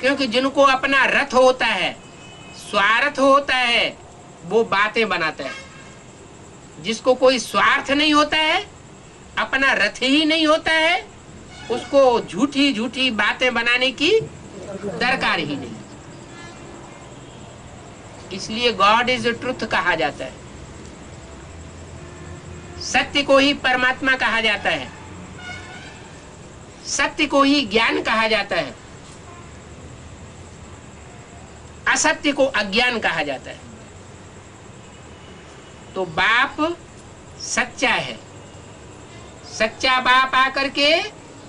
क्योंकि जिनको अपना रथ होता है, स्वार्थ होता है, वो बातें बनाता है। जिसको कोई स्वार्थ नहीं होता है, अपना रथ ही नहीं होता है, उसको झूठी झूठी बातें बनाने की दरकार ही नहीं। इसलिए गॉड इज ट्रुथ कहा जाता है। सत्य को ही परमात्मा कहा जाता है, सत्य को ही ज्ञान कहा जाता है, असत्य को अज्ञान कहा जाता है। तो बाप सच्चा है, सच्चा बाप आकर के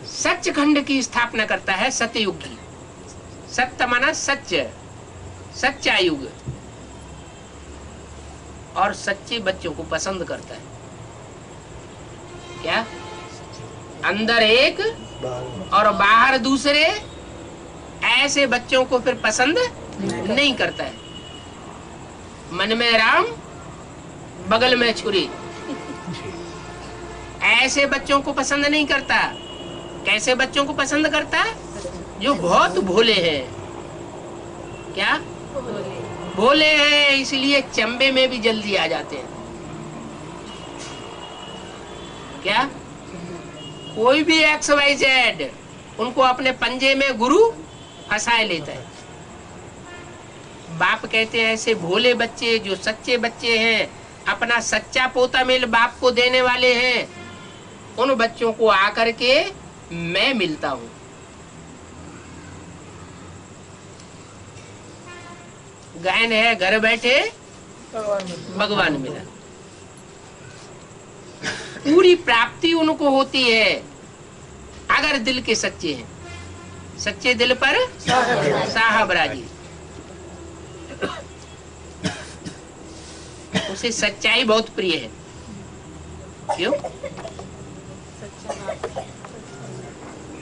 सचखंड की स्थापना करता है, सतयुग की। सत्य माना सच्च, सच्चा युग, और सच्चे बच्चों को पसंद करता है। क्या? अंदर एक और बाहर दूसरे, ऐसे बच्चों को फिर पसंद नहीं करता है। मन में राम, बगल में छुरी, ऐसे बच्चों को पसंद नहीं करता। कैसे बच्चों को पसंद करता? जो बहुत भोले हैं। क्या? भोले हैं, इसलिए चंबे में भी जल्दी आ जाते हैं। क्या? कोई भी XYZ उनको अपने पंजे में गुरु फंसाए लेता है। बाप कहते हैं ऐसे भोले बच्चे, जो सच्चे बच्चे हैं, अपना सच्चा पोता मेल बाप को देने वाले हैं, उन बच्चों को आकर के मैं मिलता हूं। गायन है घर बैठे भगवान मिला। पूरी प्राप्ति उनको होती है अगर दिल के सच्चे हैं। सच्चे दिल पर साहब राजी। उसे सच्चाई बहुत प्रिय है। क्यों?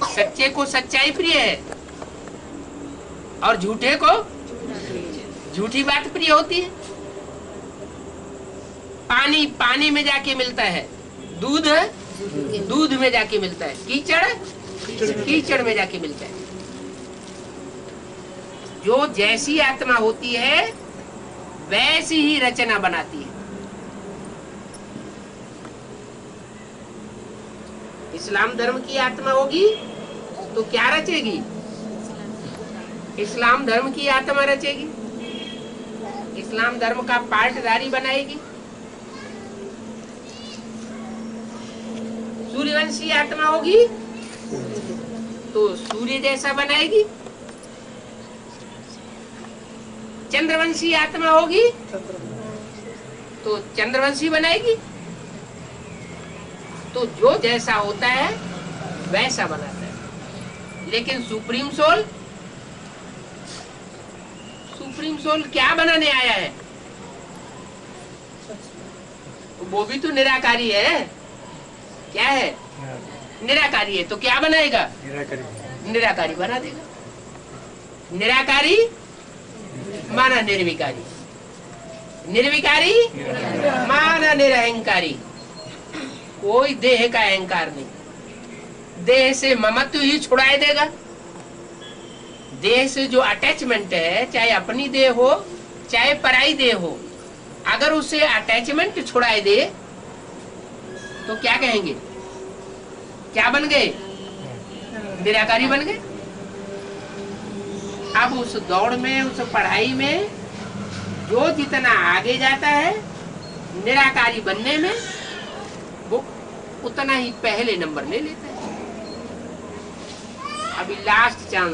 सच्चे को सच्चाई प्रिय है और झूठे को झूठी बात प्रिय होती है। पानी पानी में जाके मिलता है, दूध दूध में जाके मिलता है, कीचड़ कीचड़ में जाके मिलता है। जो जैसी आत्मा होती है वैसी ही रचना बनाती है। इस्लाम धर्म की आत्मा होगी तो क्या रचेगी? इस्लाम धर्म की आत्मा रचेगी, इस्लाम धर्म का पार्टदारी बनाएगी। सूर्यवंशी आत्मा होगी तो सूर्य जैसा बनाएगी। चंद्रवंशी आत्मा होगी तो चंद्रवंशी बनाएगी। तो जो जैसा होता है वैसा बनाता है। लेकिन सुप्रीम सोल क्या बनाने आया है? वो भी तो निराकारी है। क्या है? निराकारी है। तो क्या बनाएगा? निराकारी बना देगा। निराकारी माना निर्विकारी, निर्विकारी माना निरहंकारी। कोई देह का अहंकार नहीं। देह से ममत्व ही छुड़ाए देगा। देह से जो अटैचमेंट है, चाहे अपनी देह हो चाहे पराई देह हो, अगर उसे अटैचमेंट छुड़ाए दे तो क्या कहेंगे? क्या बन गए? निराकारी बन गए। अब उस दौड़ में, उस पढ़ाई में जो जितना आगे जाता है निराकारी बनने में, वो उतना ही पहले नंबर ले लेता है। अभी लास्ट चांस